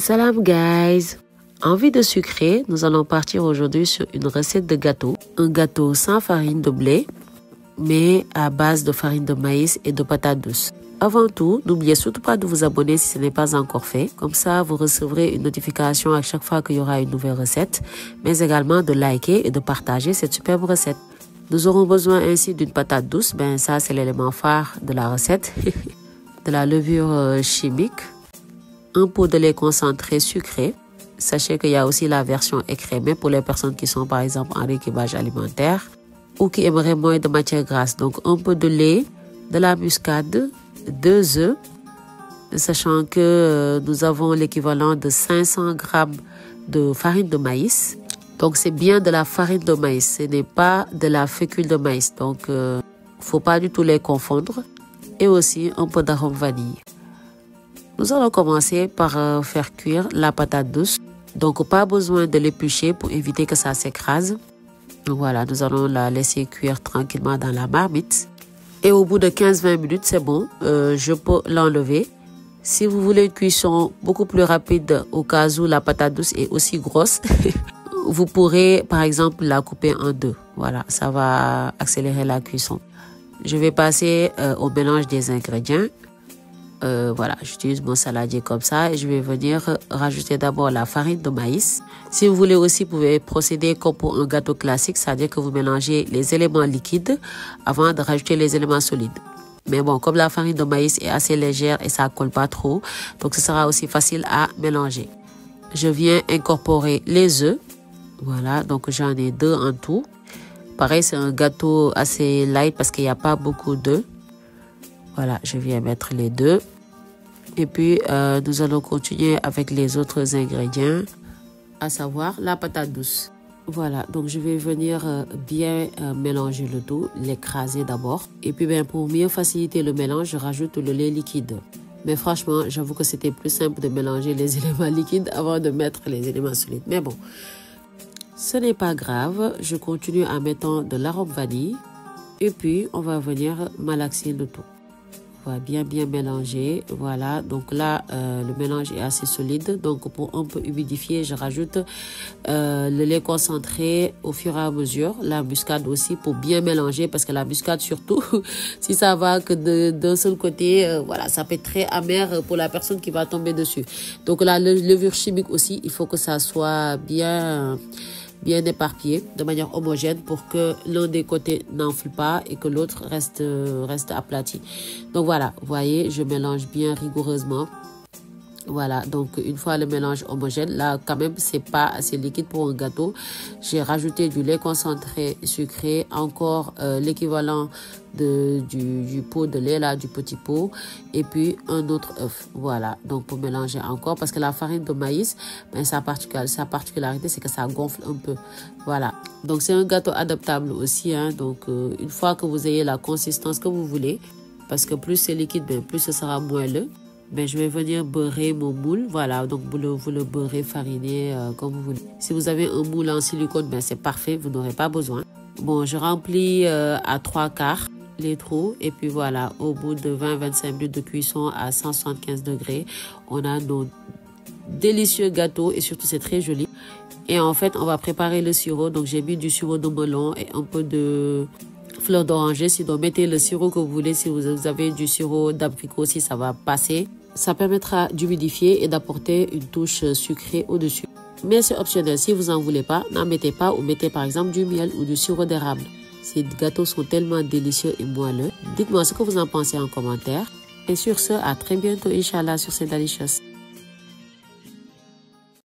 Salam guys! Envie de sucrer, nous allons partir aujourd'hui sur une recette de gâteau. Un gâteau sans farine de blé, mais à base de farine de maïs et de patates douces. Avant tout, n'oubliez surtout pas de vous abonner si ce n'est pas encore fait. Comme ça, vous recevrez une notification à chaque fois qu'il y aura une nouvelle recette, mais également de liker et de partager cette superbe recette. Nous aurons besoin ainsi d'une patate douce, ça c'est l'élément phare de la recette, de la levure chimique, un pot de lait concentré sucré. Sachez qu'il y a aussi la version écrémée pour les personnes qui sont par exemple en rééquilibrage alimentaire ou qui aimeraient moins de matière grasse. Donc un peu de lait, de la muscade, 2 œufs, sachant que nous avons l'équivalent de 500 grammes de farine de maïs. Donc c'est bien de la farine de maïs, ce n'est pas de la fécule de maïs. Donc faut pas du tout les confondre. Et aussi un peu d'arôme vanille. Nous allons commencer par faire cuire la patate douce. Donc pas besoin de l'éplucher pour éviter que ça s'écrase. Voilà, nous allons la laisser cuire tranquillement dans la marmite. Et au bout de 15-20 minutes, c'est bon, je peux l'enlever. Si vous voulez une cuisson beaucoup plus rapide au cas où la patate douce est aussi grosse, vous pourrez par exemple la couper en deux. Voilà, ça va accélérer la cuisson. Je vais passer au mélange des ingrédients. Voilà, j'utilise mon saladier comme ça et je vais venir rajouter d'abord la farine de maïs. Si vous voulez aussi, vous pouvez procéder comme pour un gâteau classique, c'est-à-dire que vous mélangez les éléments liquides avant de rajouter les éléments solides. Mais bon, comme la farine de maïs est assez légère et ça ne colle pas trop, donc ce sera aussi facile à mélanger. Je viens incorporer les œufs. Voilà, donc j'en ai 2 en tout. Pareil, c'est un gâteau assez light parce qu'il n'y a pas beaucoup d'œufs. Voilà, je viens mettre les 2. Et puis, nous allons continuer avec les autres ingrédients, à savoir la patate douce. Voilà, donc je vais venir bien mélanger le tout, l'écraser d'abord. Et puis, pour mieux faciliter le mélange, je rajoute le lait liquide. Mais franchement, j'avoue que c'était plus simple de mélanger les éléments liquides avant de mettre les éléments solides. Mais bon, ce n'est pas grave. Je continue en mettant de l'arôme vanille. Et puis, on va venir malaxer le tout. On va bien mélanger. Voilà, donc là le mélange est assez solide, donc pour un peu humidifier, je rajoute le lait concentré au fur et à mesure, la muscade aussi pour bien mélanger, parce que la muscade surtout si ça va que d'un seul côté, voilà, ça peut être très amer pour la personne qui va tomber dessus. Donc la levure chimique aussi, il faut que ça soit bien éparpillé de manière homogène pour que l'un des côtés n'enfle pas et que l'autre reste aplati. Donc voilà, vous voyez, je mélange bien rigoureusement. Voilà, donc une fois le mélange homogène, là quand même c'est pas assez liquide pour un gâteau. J'ai rajouté du lait concentré sucré, encore l'équivalent du pot de lait là, du petit pot, et puis un autre œuf. Voilà, donc pour mélanger encore, parce que la farine de maïs, sa particularité c'est que ça gonfle un peu. Voilà, donc c'est un gâteau adaptable aussi, hein. Donc une fois que vous ayez la consistance que vous voulez, parce que plus c'est liquide, plus ce sera moelleux. Je vais venir beurrer mon moule. Voilà, donc vous le beurrez fariné comme vous voulez. Si vous avez un moule en silicone, c'est parfait, vous n'aurez pas besoin. Bon, je remplis à 3/4 les trous. Et puis voilà, au bout de 20-25 minutes de cuisson à 175 degrés, on a nos délicieux gâteaux et surtout c'est très joli. Et en fait, on va préparer le sirop. Donc j'ai mis du sirop de melon et un peu de fleur d'oranger. Sinon, mettez le sirop que vous voulez. Si vous avez du sirop d'abricot aussi, ça va passer. Ça permettra d'humidifier et d'apporter une touche sucrée au-dessus. Mais c'est optionnel. Si vous n'en voulez pas, n'en mettez pas ou mettez par exemple du miel ou du sirop d'érable. Ces gâteaux sont tellement délicieux et moelleux. Dites-moi ce que vous en pensez en commentaire. Et sur ce, à très bientôt, Inch'Allah, sur C'est Delicious.